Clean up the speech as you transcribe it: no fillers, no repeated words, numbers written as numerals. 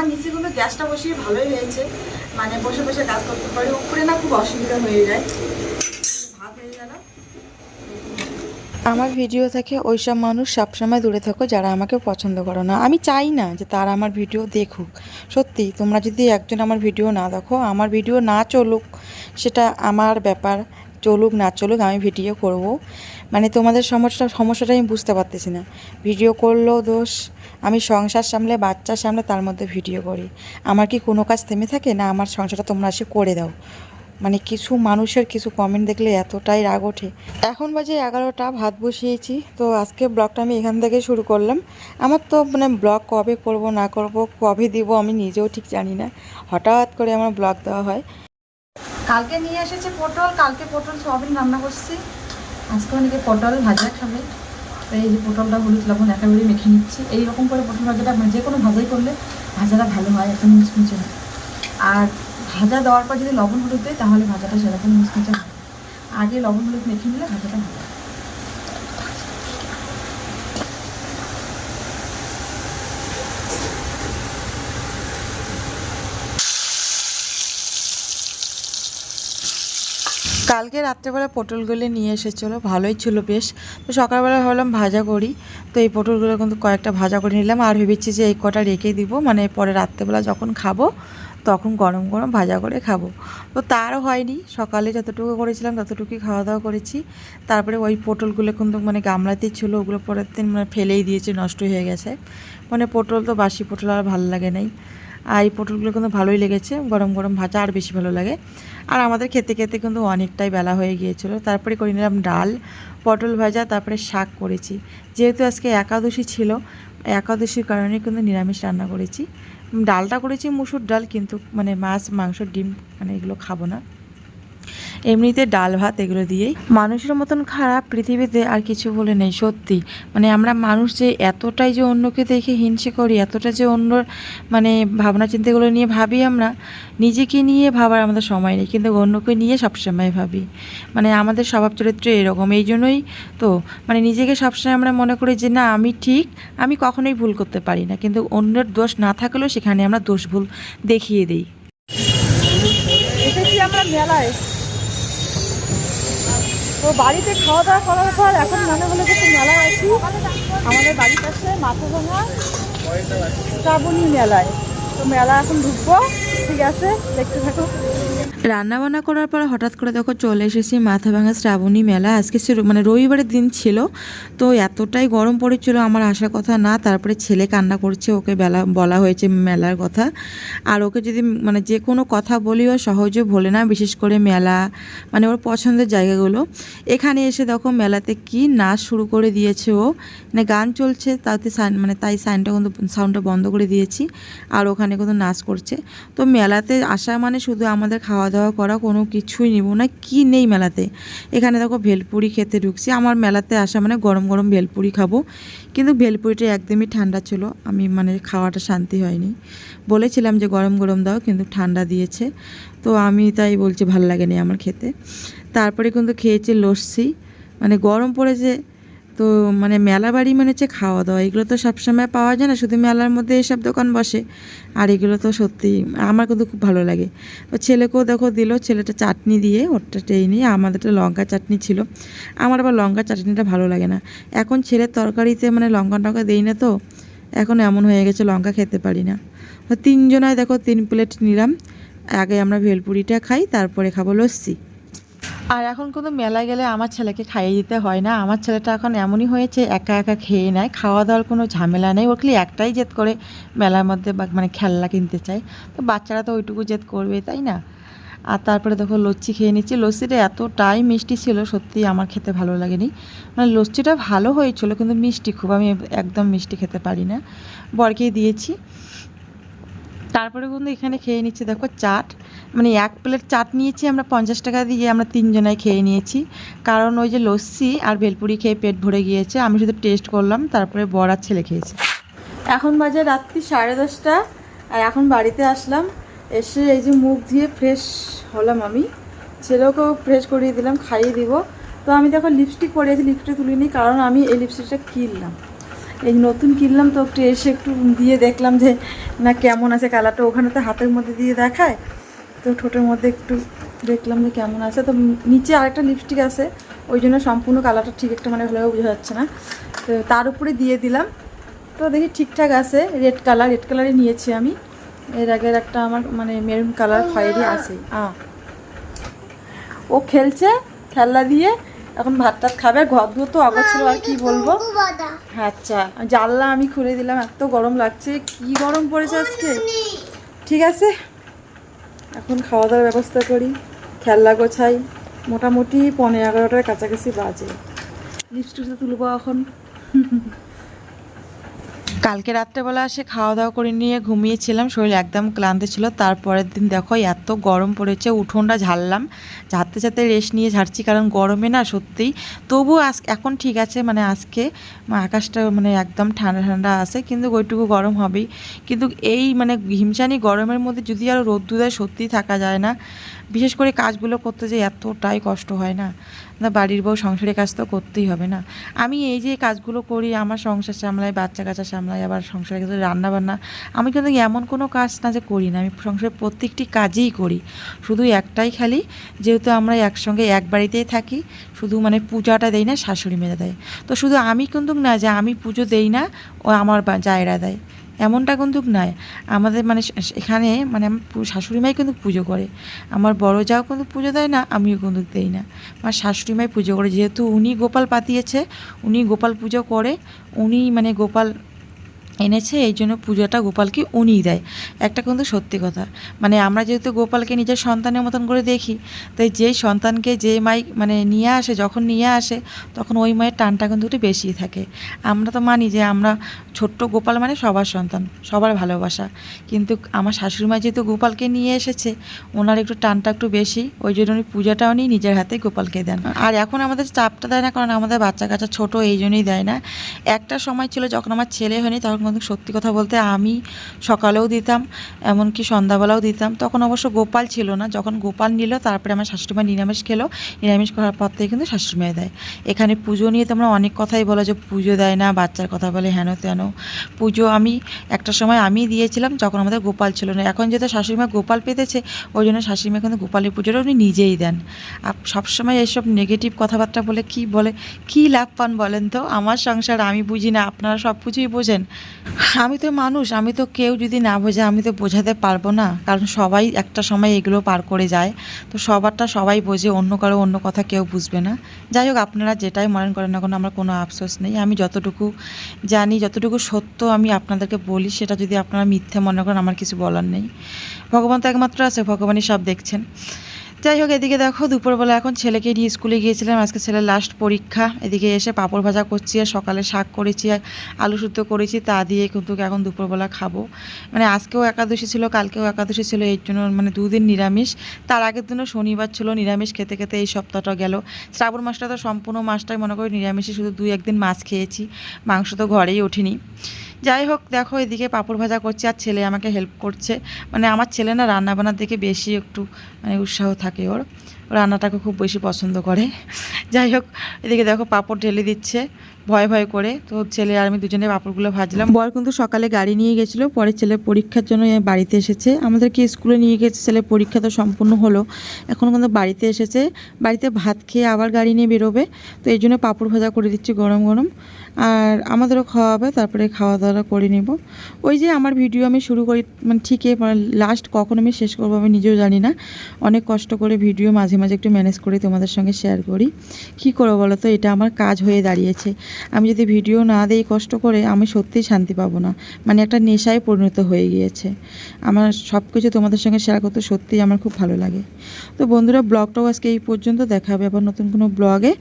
আমার নিচে কিন্তু গ্যাসটা বসিয়ে ভালোই হয়েছে, মানে বসে বসে কাজ করতে পারি। উপরে না খুব অসুবিধা হয়ে যায়। ভাত হয়ে গেল। আমার ভিডিও থেকে ওইসব মানুষ সবসময় দূরে থাকো যারা আমাকে পছন্দ করো না। আমি চাই না যে তারা আমার ভিডিও দেখুক। সত্যি তোমরা যদি একজন আমার ভিডিও না দেখো, আমার ভিডিও না চলুক সেটা আমার ব্যাপার, চলুক না চলুক আমি ভিডিও করব। মানে তোমাদের সমস্যাটা আমি বুঝতে পারতেছি না। ভিডিও করলেও দোষ, আমি সংসার সামলে বাচ্চা সামলে তার মধ্যে ভিডিও করি। আমার কি কোনো কাজ থেমে থাকে না? আমার সংসারটা তোমরা এসে করে দাও। মানে কিছু মানুষের কিছু কমেন্ট দেখলে এতটাই রাগ ওঠে। এখন বাজে 11টা, ভাত বসিয়েছি। তো আজকে ব্লগটা আমি এখান থেকে শুরু করলাম। আমার তো মানে ব্লগ কবে করব না করব, কবে দিব আমি নিজেও ঠিক জানি না। হঠাৎ করে আমার ব্লগ দেওয়া হয়। কালকে নিয়ে এসেছে পটল, কালকে পটল সয়াবিন রান্না করছি। আজকে অনেকে পটল ভাজা খাবে। তো এই যে পটলটা হলুদ লবণ একেবারে মেখে নিচ্ছি। এইরকম করে পটল ভাজাটা যে কোনো ভাজাই করলে ভাজাটা ভালো হয়, একদম মুচমুচে হয়। আর ভাজা দেওয়ার পর যদি লবণ হলুদ দেয় তাহলে ভাজাটা সেরকম মুচমুচে হয়। আগে লবণ হলুদ মেখে নিলে ভাজাটা ভালো হয়। কালকে রাত্রেবেলা পটলগুলো নিয়ে এসেছিলো, ভালোই ছিল বেশ। তো সকালবেলা ভাবলাম ভাজা করি। তো এই পটলগুলো কিন্তু কয়েকটা ভাজা করে নিলাম। আর ভেবেছি যে এই কটা রেখে দিব, মানে পরে রাত্রেবেলা যখন খাবো তখন গরম গরম ভাজা করে খাবো। তো তারও হয়নি, সকালে যতটুকু করেছিলাম ততটুকুই খাওয়া দাওয়া করেছি। তারপরে ওই পটলগুলো কিন্তু মানে গামলাতেই ছিল, ওগুলো পরের দিন মানে ফেলেই দিয়েছে, নষ্ট হয়ে গেছে। মানে পটল তো বাসি পটল আর ভালো লাগে নাই। আর এই পটলগুলো কিন্তু ভালোই লেগেছে, গরম গরম ভাজা আর বেশি ভালো লাগে। আর আমাদের খেতে খেতে কিন্তু অনেকটাই বেলা হয়ে গিয়েছিলো। তারপরে করে নিলাম ডাল, পটল ভাজা, তারপরে শাক করেছি। যেহেতু আজকে একাদশী ছিল, একাদশীর কারণে কিন্তু নিরামিষ রান্না করেছি। ডালটা করেছি মুসুর ডাল, কিন্তু মানে মাছ মাংস ডিম মানে এগুলো খাবো না, এমনিতে ডাল ভাত এগুলো দিয়েই। মানুষের মতন খারাপ পৃথিবীতে আর কিছু বলে নেই। সত্যি মানে আমরা মানুষ যে এতটাই যে অন্যকে দেখে হিংসে করি, এতটা যে অন্যর মানে ভাবনা চিন্তাগুলো নিয়ে ভাবি, আমরা নিজেকে নিয়ে ভাবার আমাদের সময় নেই, কিন্তু অন্যকে নিয়ে সবসময় ভাবি। মানে আমাদের স্বভাব চরিত্র এরকম। এই জন্যই তো মানে নিজেকে সবসময় আমরা মনে করি যে না আমি ঠিক, আমি কখনোই ভুল করতে পারি না, কিন্তু অন্যের দোষ না থাকলেও সেখানে আমরা দোষ ভুল দেখিয়ে দিই। এসেছি আমরা মেলায়। তো বাড়িতে খাওয়া দাওয়া করার পর এখন মনে হলো যে মেলা আছি আমাদের বাড়ির পাশে মাথাভাঙা শ্রাবণী মেলায়। তো মেলা এখন ঢুকবো, ঠিক আছে দেখতে থাকো। রান্নাবান্না করার পর হঠাৎ করে দেখো চলে এসেছি মাথাভাঙা শ্রাবণী মেলা। আজকে মানে রবিবারের দিন ছিল। তো এতটাই গরম পড়েছিল আমার আসার কথা না। তারপরে ছেলে কান্না করছে, ওকে বলা হয়েছে মেলার কথা। আর ওকে যদি মানে যে কোনো কথা বলি ও সহজে ভোলে না, বিশেষ করে মেলা মানে ওর পছন্দের জায়গাগুলো। এখানে এসে দেখো মেলাতে কি নাচ শুরু করে দিয়েছে ও, মানে গান চলছে তাতে মানে তাই সাউন্ডটা বন্ধ করে দিয়েছি। আর ওখানে কিন্তু নাচ করছে। তো মেলাতে আসা মানে শুধু আমাদের খাওয়া দাওয়া করা, কোনো কিছুই নেব না, কি নেই মেলাতে। এখানে দেখো ভেলপুরি খেতে ঢুকছি। আমার মেলাতে আসা মানে গরম গরম ভেলপুরি খাবো, কিন্তু ভেলপুরিটা একদমই ঠান্ডা ছিল। আমি মানে খাওয়াটা শান্তি হয়নি। বলেছিলাম যে গরম গরম দাও, কিন্তু ঠান্ডা দিয়েছে। তো আমি তাই বলছি ভাল লাগেনি আমার খেতে। তারপরে কিন্তু খেয়েছি লস্যি, মানে গরম পড়েছে। তো মানে মেলা বাড়ি মানে হচ্ছে খাওয়া দাওয়া, এগুলো তো সবসময় পাওয়া যায় না, শুধু মেলার মধ্যে এসব দোকান বসে। আর এগুলো তো সত্যি আমার কিন্তু খুব ভালো লাগে। তো ছেলেকেও দেখো দিল, ছেলেটা চাটনি দিয়ে ওরটা টেই নিয়ে, আমাদেরটা লঙ্কা চাটনি ছিল। আমার আবার লঙ্কা চাটনিটা ভালো লাগে না। এখন ছেলের তরকারিতে মানে লঙ্কা টঙ্কা দেই না, তো এখন এমন হয়ে গেছে লঙ্কা খেতে পারি না। তো তিনজনায় দেখো 3 প্লেট নিলাম। আগে আমরা ভেলপুরিটা খাই, তারপরে খাবো লস্যি। আর এখন কোনো মেলায় গেলে আমার ছেলেকে খাইয়ে দিতে হয় না। আমার ছেলেটা এখন এমনই হয়েছে, একা একা খেয়ে নেয়, খাওয়া দাওয়ার কোনো ঝামেলা নেই। ও খালি একটাই জেদ করে মেলার মধ্যে মানে খেলনা কিনতে চায়। তো বাচ্চারা তো ওইটুকু জেদ করবে, তাই না? আর তারপরে দেখো লস্যি খেয়ে নিচ্ছি। লস্যিটা এতটাই মিষ্টি ছিল, সত্যি আমার খেতে ভালো লাগেনি। মানে লস্যিটা ভালো হয়েছিল, কিন্তু মিষ্টি খুব, আমি একদম মিষ্টি খেতে পারি না। বরকেই দিয়েছি। তারপরে কিন্তু এখানে খেয়ে নিচ্ছি দেখো চাট, মানে 1 প্লেট চাট নিয়েছি আমরা 50 টাকা দিয়ে, আমরা 3 জনায় খেয়ে নিয়েছি। কারণ ওই যে লস্যি আর ভেলপুরি খেয়ে পেট ভরে গিয়েছে, আমি শুধু টেস্ট করলাম, তারপরে বর আর ছেলে খেয়েছে। এখন বাজে রাত্রি 10:30, আর এখন বাড়িতে আসলাম। এসে এই যে মুখ ধুয়ে ফ্রেশ হলাম, আমি ছেলেকেও ফ্রেশ করিয়ে দিলাম, খাইয়ে দিব। তো আমি দেখো লিপস্টিক পরেছি, লিপস্টিক তুলিনি, কারণ আমি এই লিপস্টিকটা কিনলাম। এই নতুন কিনলাম তো একটু এসে একটু দিয়ে দেখলাম যে না কেমন আছে কালারটা। ওখানে তো হাতের মধ্যে দিয়ে দেখায়, তো ঠোঁটের মধ্যে একটু দেখলাম যে কেমন আছে। তো নিচে আরেকটা লিপস্টিক আছে, ওই জন্য সম্পূর্ণ কালারটা ঠিক একটা মানে ভালোভাবে বোঝা যাচ্ছে না, তো তার উপরে দিয়ে দিলাম। তো দেখি ঠিকঠাক আছে। রেড কালারই নিয়েছি আমি। এর আগের একটা আমার মানে মেরুন কালার খয়েরি আছে। ও খেলছে, খেলনা দিয়ে এখন ভাত টাত খাবে। ঘর দুয়ার তো অগোছ ছিল, আর কি বলবো। আচ্ছা, জানলা আমি খুলে দিলাম, এত গরম লাগছে, কি গরম পড়েছে আজকে। ঠিক আছে, এখন খাওয়া দাওয়ার ব্যবস্থা করি, খেলনা গোছাই। মোটামুটি 11:15 কাছাকাছি বাজে। লিপস্টিকটা তুলবো এখন। কালকে রাত্রেবেলা এসে খাওয়া দাওয়া করে নিয়ে ঘুমিয়েছিলাম, শরীর একদম ক্লান্ত ছিল। তারপরের দিন দেখো এত গরম পড়েছে, উঠোনটা ঝাড়লাম, ঝাড়তে ঝাড়তে রেস্ট নিয়ে ঝাড়ছি, কারণ গরমে না সত্যিই। তবু এখন ঠিক আছে, মানে আজকে আকাশটা মানে একদম ঠান্ডা ঠান্ডা আছে, কিন্তু ওইটুকু গরম হবেই। কিন্তু এই মানে হিমশানি গরমের মধ্যে যদি আরও রোদ্দুর দেয় সত্যিই থাকা যায় না। বিশেষ করে কাজগুলো করতে যে এতটাই কষ্ট হয় না, বাড়ির বউ সংসারের কাজ তো করতেই হবে না। আমি এই যে কাজগুলো করি, আমার সংসার সামলাই, বাচ্চা কাচ্চা সামলাই, আবার সংসারের কাছে রান্নাবান্না, আমি কিন্তু এমন কোনো কাজ না যে করি না, আমি সংসারের প্রত্যেকটি কাজই করি। শুধু একটাই খালি, যেহেতু আমরা একসঙ্গে এক বাড়িতেই থাকি, শুধু মানে পূজাটা দেই না, শাশুড়ি মেয়ে দেয়। তো শুধু আমি কিন্তু না যে আমি পুজো দেই না, ও আমার জায়েরা দেয়, এমনটা কিন্তু নয়। আমাদের মানে এখানে মানে আমার শাশুড়ি মাই কিন্তু পুজো করে, আমার বড় যাও কিন্তু পুজো দেয় না, আমিও কিন্তু দেই না, আমার শাশুড়ি মাই পুজো করে। যেহেতু উনি গোপাল পাতিয়েছে, উনি গোপাল পুজো করে, উনি মানে গোপাল এনেছে, এই জন্য পুজোটা গোপালকে উনিই দেয়। একটা কিন্তু সত্যি কথা, মানে আমরা যেহেতু গোপালকে নিজের সন্তানের মতন করে দেখি, তাই যেই সন্তানকে যে মাই মানে নিয়ে আসে, যখন নিয়ে আসে তখন ওই মায়ের টানটা কিন্তু একটু বেশিই থাকে। আমরা তো মানি যে আমরা ছোট্ট গোপাল মানে সবার সন্তান, সবার ভালোবাসা, কিন্তু আমার শাশুড়ি মা যেহেতু গোপালকে নিয়ে এসেছে, ওনার একটু টানটা একটু বেশি, ওই জন্য উনি পূজাটা উনি নিজের হাতে গোপালকে দেন। আর এখন আমাদের চাপটা দেয় না, কারণ আমাদের বাচ্চা কাচ্চা ছোটো, এই জন্যই দেয় না। একটা সময় ছিল যখন আমার ছেলে হয়নি, তখন কিন্তু সত্যি কথা বলতে আমি সকালেও দিতাম, এমনকি সন্ধ্যাবেলাও দিতাম। তখন অবশ্য গোপাল ছিল না, যখন গোপাল নিল তারপরে আমার শাশুড়িমা নিরামিষ খেলো, নিরামিষ করার পর থেকে কিন্তু শাশুড়িমাই দেয়। এখানে পুজো নিয়ে তোমরা অনেক কথাই বলো যে পুজো দেয় না, বাচ্চার কথা বলে হেন তেন। পুজো আমি একটা সময় আমি দিয়েছিলাম যখন আমাদের গোপাল ছিল না। এখন যেহেতু শাশুড়িমা গোপাল পেতেছে, ওই জন্য শাশুড়িমা কিন্তু গোপালের পুজোটা উনি নিজেই দেন। সবসময় এইসব নেগেটিভ কথাবার্তা বলে কি লাভ পান বলেন তো? আমার সংসার আমি বুঝি না, আপনারা সব কিছুই বোঝেন। আমি তো মানুষ, আমি তো কেউ যদি না বোঝে আমি তো বোঝাতে পারবো না, কারণ সবাই একটা সময় এগুলো পার করে যায়। তো সবারটা সবাই বোঝে, অন্য কারো অন্য কথা কেউ বুঝবে না। যাই হোক, আপনারা যেটাই মনে করেন না কোনো, আমার কোনো আফসোস নেই। আমি যতটুকু জানি, যতটুকু সত্য আমি আপনাদেরকে বলি, সেটা যদি আপনারা মিথ্যে মনে করেন আমার কিছু বলার নেই। ভগবান তো একমাত্র আছে, ভগবানই সব দেখছেন। যাই হোক, এদিকে দেখো দুপুরবেলা এখন ছেলেকে নিয়ে স্কুলে গিয়েছিলাম, আজকে ছেলের লাস্ট পরীক্ষা। এদিকে এসে পাঁপড় ভাজা করছি, আর সকালে শাক করেছি, আর আলু সুদ্ধ করেছি, তা দিয়ে কিন্তু এখন দুপুরবেলা খাবো। মানে আজকেও একাদশী ছিল, কালকেও একাদশী ছিল, এই জন্য মানে দুদিন নিরামিষ। তার আগের দিনও শনিবার ছিল, নিরামিষ খেতে খেতে এই সপ্তাহটা গেল। শ্রাবণ মাসটা তো সম্পূর্ণ মাসটাই মনে করি নিরামিষে, শুধু 2-1 দিন মাছ খেয়েছি, মাংস তো ঘরেই ওঠেনি। যাই হোক, দেখো এদিকে পাঁপড় ভাজা করছি, আর ছেলে আমাকে হেল্প করছে। মানে আমার ছেলে না রান্নাবান্নার দিকে বেশি একটু মানে উৎসাহ থাকে, ওর রান্নাটাকে খুব বেশি পছন্দ করে। যাই হোক, এদিকে দেখো পাঁপড় ঢেলে দিচ্ছে ভয় ভয় করে। তো ছেলে আর আমি দুজনে পাঁপড়গুলো ভাজলাম। বর কিন্তু সকালে গাড়ি নিয়ে গেছিলো, পরে ছেলের পরীক্ষার জন্য বাড়িতে এসেছে। আমাদেরকে স্কুলে নিয়ে গেছে, ছেলের পরীক্ষা তো সম্পূর্ণ হলো, এখন কিন্তু বাড়িতে এসেছে। বাড়িতে ভাত খেয়ে আবার গাড়ি নিয়ে বেরোবে, তো এই জন্য পাঁপড় ভাজা করে দিচ্ছি গরম গরম, আর আমাদেরও খাওয়া হবে, তারপরে খাওয়া দাওয়া করে নেব। ওই যে আমার ভিডিও আমি শুরু করি মানে ঠিকই, লাস্ট কখন আমি শেষ করবো আমি নিজেও জানি না। অনেক কষ্ট করে ভিডিও মাঝে মাঝে একটু ম্যানেজ করে তোমাদের সঙ্গে শেয়ার করি। কী করবো বলো তো, এটা আমার কাজ হয়ে দাঁড়িয়েছে। আমি যদি ভিডিও না দিই কষ্ট করে, আমি সত্যিই শান্তি পাবো না, মানে একটা নেশায় পরিণত হয়ে গিয়েছে। আমার সব কিছু তোমাদের সঙ্গে শেয়ার করতে সত্যিই আমার খুব ভালো লাগে। তো বন্ধুরা, ব্লগটাও আজকে এই পর্যন্ত, দেখা হবে আবার নতুন কোনো ব্লগে।